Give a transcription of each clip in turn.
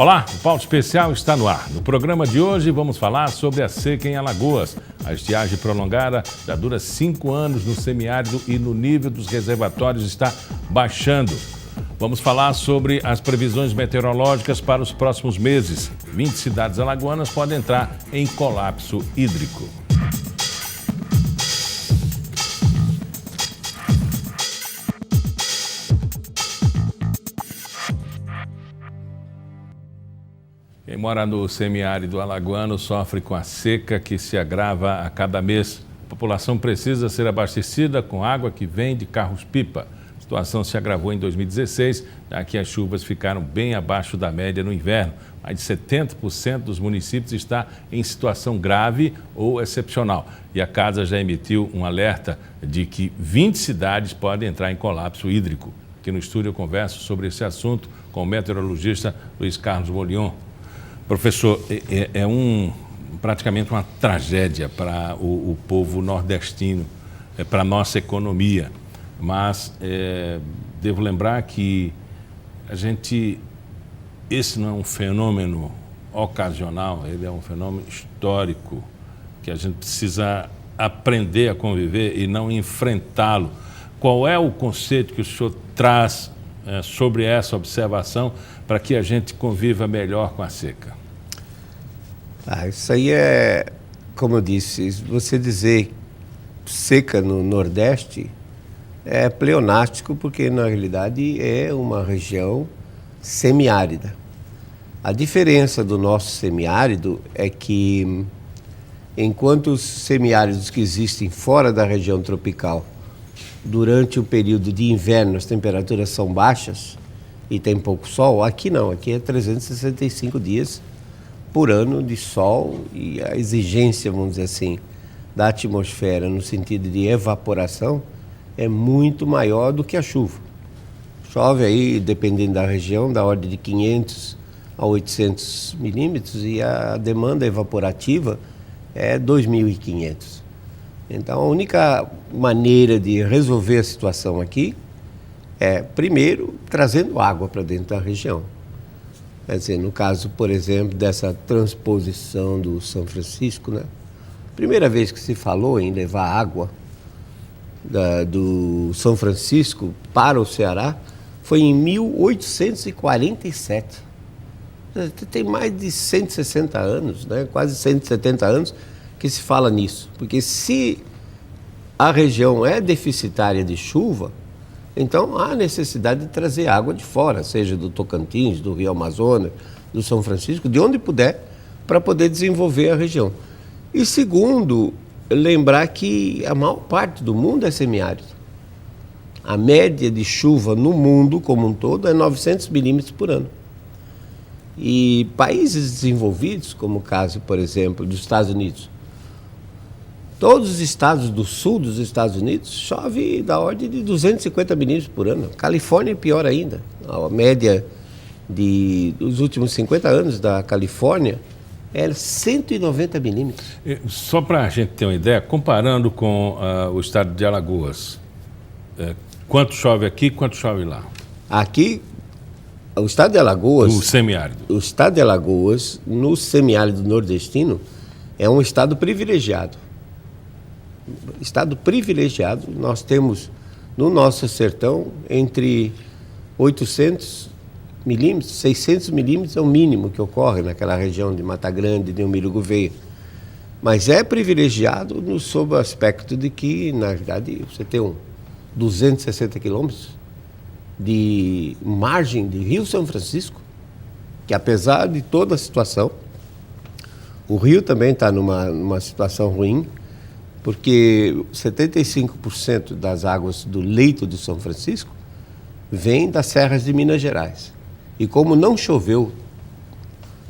Olá, o Pauta Especial está no ar. No programa de hoje vamos falar sobre a seca em Alagoas. A estiagem prolongada já dura 5 anos no semiárido e no nível dos reservatórios está baixando. Vamos falar sobre as previsões meteorológicas para os próximos meses. 20 cidades alagoanas podem entrar em colapso hídrico. Quem mora no semiárido alagoano sofre com a seca que se agrava a cada mês. A população precisa ser abastecida com água que vem de carros-pipa. A situação se agravou em 2016, já que as chuvas ficaram bem abaixo da média no inverno. Mais de 70% dos municípios está em situação grave ou excepcional. E a Casa já emitiu um alerta de que 20 cidades podem entrar em colapso hídrico. Aqui no estúdio eu converso sobre esse assunto com o meteorologista Luiz Carlos Molion. Professor, praticamente uma tragédia para o povo nordestino, para a nossa economia. Mas devo lembrar que esse não é um fenômeno ocasional, ele é um fenômeno histórico, que a gente precisa aprender a conviver e não enfrentá-lo. Qual é o conceito que o senhor traz sobre essa observação para que a gente conviva melhor com a seca? Isso aí é, como eu disse, você dizer seca no Nordeste é pleonástico, porque na realidade é uma região semiárida. A diferença do nosso semiárido é que, enquanto os semiáridos que existem fora da região tropical, durante o período de inverno as temperaturas são baixas e tem pouco sol, aqui não, aqui é 365 dias por ano de sol, e a exigência, vamos dizer assim, da atmosfera no sentido de evaporação é muito maior do que a chuva. Chove aí, dependendo da região, da ordem de 500 a 800 milímetros, e a demanda evaporativa é 2.500. Então, a única maneira de resolver a situação aqui é, primeiro, trazendo água para dentro da região. Quer dizer, no caso, por exemplo, dessa transposição do São Francisco, né? Primeira vez que se falou em levar água do São Francisco para o Ceará foi em 1847. Tem mais de 160 anos, né? Quase 170 anos que se fala nisso. Porque se a região é deficitária de chuva, então há necessidade de trazer água de fora, seja do Tocantins, do Rio Amazonas, do São Francisco, de onde puder, para poder desenvolver a região. E segundo, lembrar que a maior parte do mundo é semiárido. A média de chuva no mundo como um todo é 900 milímetros por ano. E países desenvolvidos, como o caso, por exemplo, dos Estados Unidos, todos os estados do sul dos Estados Unidos chove da ordem de 250 milímetros por ano. Califórnia é pior ainda. A média dos últimos 50 anos da Califórnia é 190 milímetros. Só para a gente ter uma ideia, comparando com o estado de Alagoas, quanto chove aqui e quanto chove lá? Aqui, o estado de Alagoas... O semiárido. O estado de Alagoas, no semiárido nordestino, é um estado privilegiado. Estado privilegiado, nós temos no nosso sertão entre 800 milímetros, 600 milímetros é o mínimo que ocorre naquela região de Mata Grande, de Umírio Gouveia. Mas é privilegiado sob o aspecto de que, na verdade, você tem 260 quilômetros de margem de Rio São Francisco, que apesar de toda a situação, o rio também está numa situação ruim, porque 75% das águas do leito do São Francisco vêm das serras de Minas Gerais. E como não choveu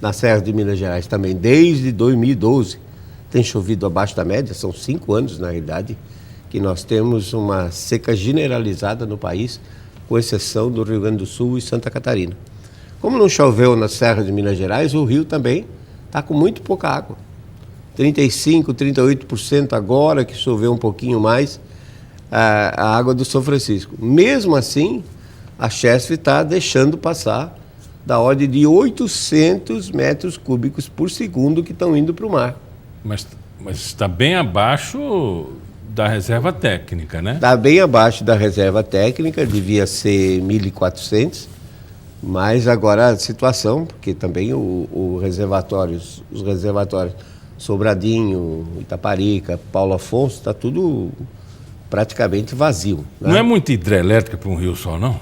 nas serras de Minas Gerais também desde 2012, tem chovido abaixo da média, são 5 anos, na realidade, que nós temos uma seca generalizada no país, com exceção do Rio Grande do Sul e Santa Catarina. Como não choveu nas serras de Minas Gerais, o rio também está com muito pouca água. 35%, 38% agora que choveu um pouquinho mais, a água do São Francisco. Mesmo assim, a Chesf está deixando passar da ordem de 800 metros cúbicos por segundo que estão indo para o mar. Mas está bem abaixo da reserva técnica, né? Está bem abaixo da reserva técnica, devia ser 1.400, mas agora a situação, porque também os reservatórios Sobradinho, Itaparica, Paulo Afonso, está tudo praticamente vazio. Né? Não é muita hidrelétrica para um rio só, não?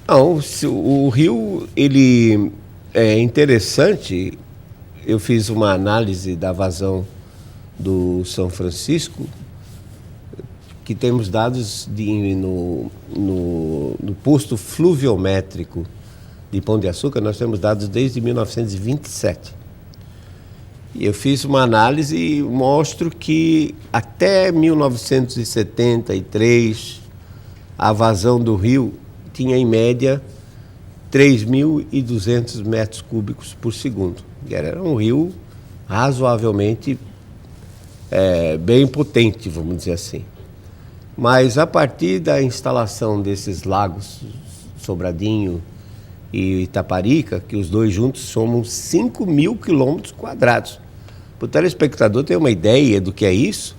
Não, o rio, ele é interessante. Eu fiz uma análise da vazão do São Francisco, que temos dados no posto fluviométrico de Pão de Açúcar, nós temos dados desde 1927. E eu fiz uma análise e mostro que até 1973 a vazão do rio tinha em média 3.200 metros cúbicos por segundo. Era um rio razoavelmente bem potente, vamos dizer assim. Mas a partir da instalação desses lagos, Sobradinho e Itaparica, que os dois juntos somam 5.000 quilômetros quadrados. Para o telespectador ter uma ideia do que é isso,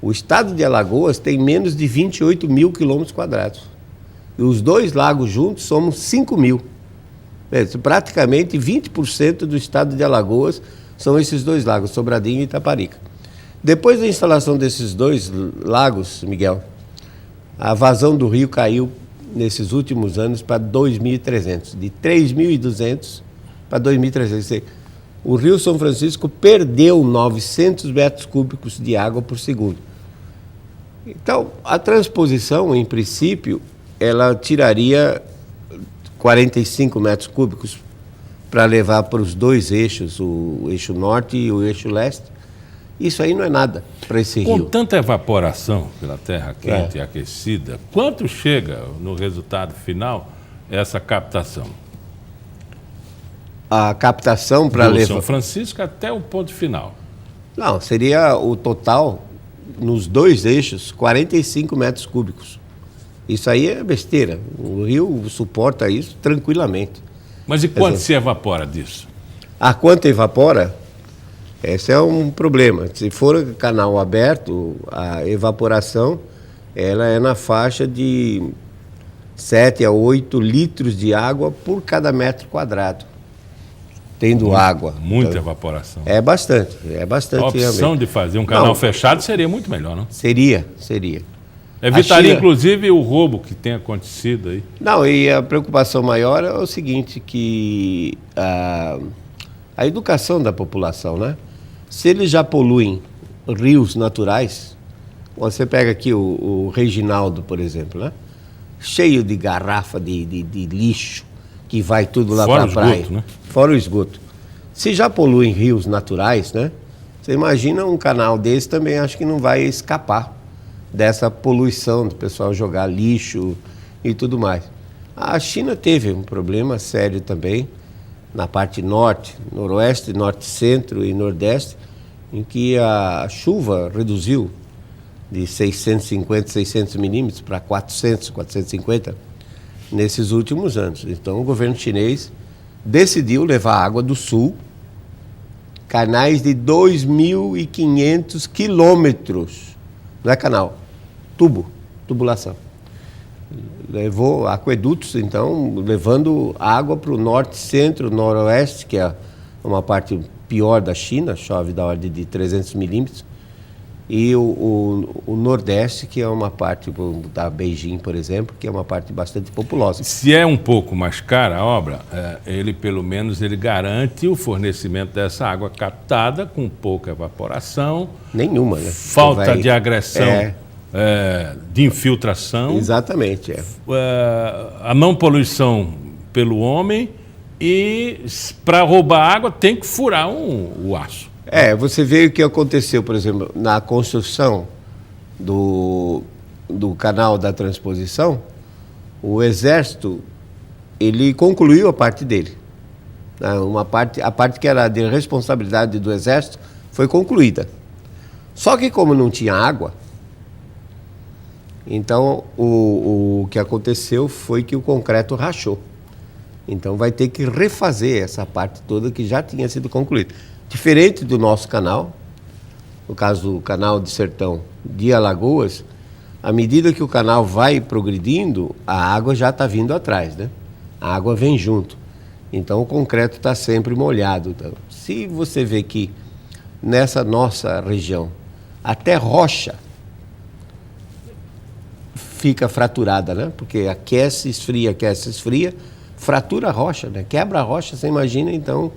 o estado de Alagoas tem menos de 28.000 quilômetros quadrados. E os dois lagos juntos somam 5.000. Praticamente 20% do estado de Alagoas são esses dois lagos, Sobradinho e Itaparica. Depois da instalação desses dois lagos, Miguel, a vazão do rio caiu nesses últimos anos para 2.300, de 3.200 para 2.300. O Rio São Francisco perdeu 900 metros cúbicos de água por segundo. Então, a transposição, em princípio, ela tiraria 45 metros cúbicos para levar para os dois eixos, o eixo norte e o eixo leste. Isso aí não é nada para esse rio. Com tanta evaporação pela terra quente e aquecida, quanto chega no resultado final essa captação? A captação para do levar... São Francisco até o ponto final. Não, seria o total, nos dois eixos, 45 metros cúbicos. Isso aí é besteira. O rio suporta isso tranquilamente. Mas e quanto se evapora disso? A quanto evapora? Esse é um problema. Se for canal aberto, a evaporação ela é na faixa de 7 a 8 litros de água por cada metro quadrado. Tendo água. Muita então, evaporação. É bastante. A opção realmente de fazer um canal fechado seria muito melhor, não? Seria. Evitaria, inclusive, o roubo que tem acontecido aí. Não, e a preocupação maior é o seguinte, que a educação da população, né? Se eles já poluem rios naturais, você pega aqui o Reginaldo, por exemplo, né? Cheio de garrafa de lixo, que vai tudo lá para a praia. Esgoto, né? Fora o esgoto. Se já poluem rios naturais, né? Você imagina um canal desse também, acho que não vai escapar dessa poluição do pessoal jogar lixo e tudo mais. A China teve um problema sério também na parte norte, noroeste, norte, centro e nordeste, em que a chuva reduziu de 650, 600 milímetros para 400, 450 nesses últimos anos. Então o governo chinês decidiu levar água do sul, canais de 2.500 quilômetros, não é canal, tubulação. Levou aquedutos, então, levando água para o norte, centro, noroeste, que é uma parte pior da China, chove da ordem de 300 milímetros, e o nordeste, que é uma parte da Beijing, por exemplo, que é uma parte bastante populosa. Se é um pouco mais cara a obra, ele pelo menos garante o fornecimento dessa água captada com pouca evaporação. Nenhuma, né? Falta de agressão. De infiltração. Exatamente. A não poluição pelo homem e para roubar água tem que furar o aço. Você vê o que aconteceu, por exemplo, na construção do canal da transposição, o Exército, ele concluiu a parte dele. A parte que era de responsabilidade do Exército foi concluída. Só que como não tinha água, então o que aconteceu foi que o concreto rachou. Então vai ter que refazer essa parte toda que já tinha sido concluída. Diferente do nosso canal, no caso do canal de Sertão de Alagoas, à medida que o canal vai progredindo, a água já está vindo atrás, né? A água vem junto. Então o concreto está sempre molhado. Então, se você vê que nessa nossa região até rocha fica fraturada, né? Porque aquece, esfria, fratura a rocha, né? Quebra a rocha, você imagina então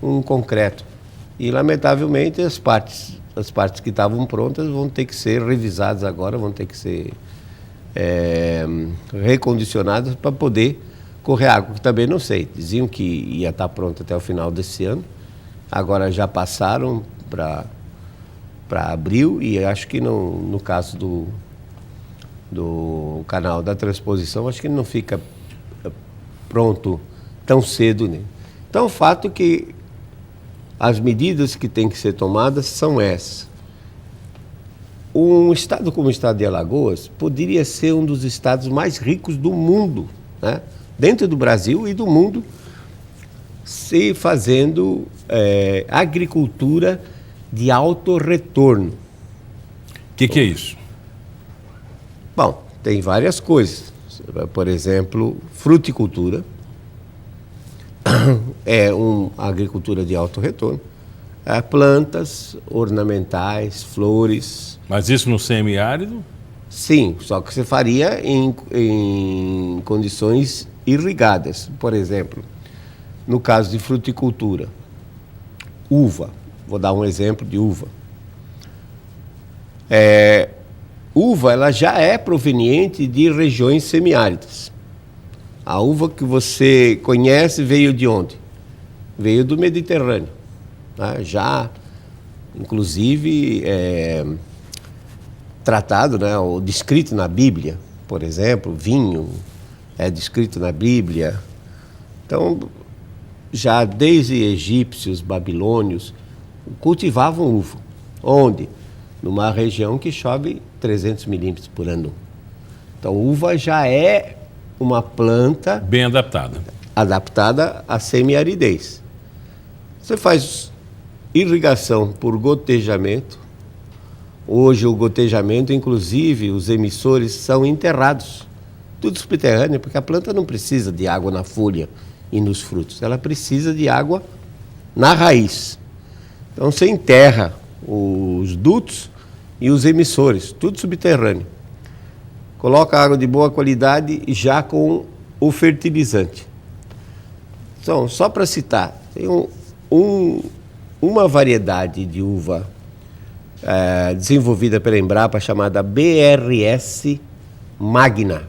um concreto. E lamentavelmente as partes que estavam prontas vão ter que ser revisadas agora, vão ter que ser recondicionadas para poder correr água, que também não sei. Diziam que ia estar pronto até o final desse ano, agora já passaram para abril, e acho que no caso do canal da transposição, acho que ele não fica pronto tão cedo, né? Então o fato é que as medidas que têm que ser tomadas são essas. Um estado como o estado de Alagoas poderia ser um dos estados mais ricos do mundo, né? Dentro do Brasil e do mundo, se fazendo agricultura de alto retorno. O que é isso? Bom, tem várias coisas. Por exemplo, fruticultura é uma agricultura de alto retorno. Plantas ornamentais, flores. Mas isso no semiárido? Sim, só que você faria em condições irrigadas. Por exemplo, no caso de fruticultura, uva. Vou dar um exemplo de uva. Uva, ela já é proveniente de regiões semiáridas. A uva que você conhece veio de onde? Veio do Mediterrâneo, né? Já, inclusive, tratado, né, ou descrito na Bíblia, por exemplo, vinho é descrito na Bíblia. Então, já desde egípcios, babilônios, cultivavam uva. Onde? Numa região que chove 300 milímetros por ano. Então, uva já é uma planta bem adaptada. Adaptada à semiaridez. Você faz irrigação por gotejamento. Hoje o gotejamento, inclusive, os emissores são enterrados. Tudo subterrâneo, porque a planta não precisa de água na folha e nos frutos. Ela precisa de água na raiz. Então você enterra os dutos e os emissores, tudo subterrâneo. Coloca água de boa qualidade já com o fertilizante. Então, só para citar, tem uma variedade de uva desenvolvida pela Embrapa chamada BRS Magna.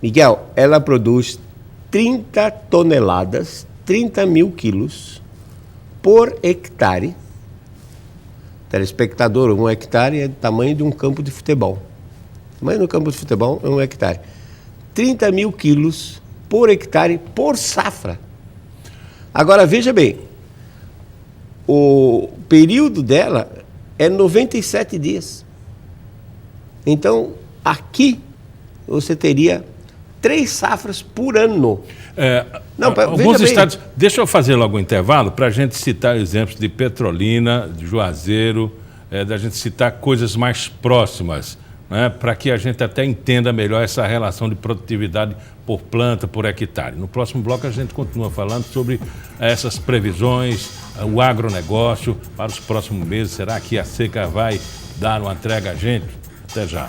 Miguel, ela produz 30 toneladas, 30 mil quilos por hectare. Telespectador, 1 hectare é do tamanho de um campo de futebol. O tamanho do campo de futebol é 1 hectare. 30 mil quilos por hectare por safra. Agora, veja bem, o período dela é 97 dias. Então, aqui você teria 3 safras por ano. Alguns estados... Deixa eu fazer logo um intervalo para a gente citar exemplos de Petrolina, de Juazeiro, da gente citar coisas mais próximas, né, para que a gente até entenda melhor essa relação de produtividade por planta, por hectare. No próximo bloco a gente continua falando sobre essas previsões, o agronegócio para os próximos meses. Será que a seca vai dar uma entrega a gente? Até já.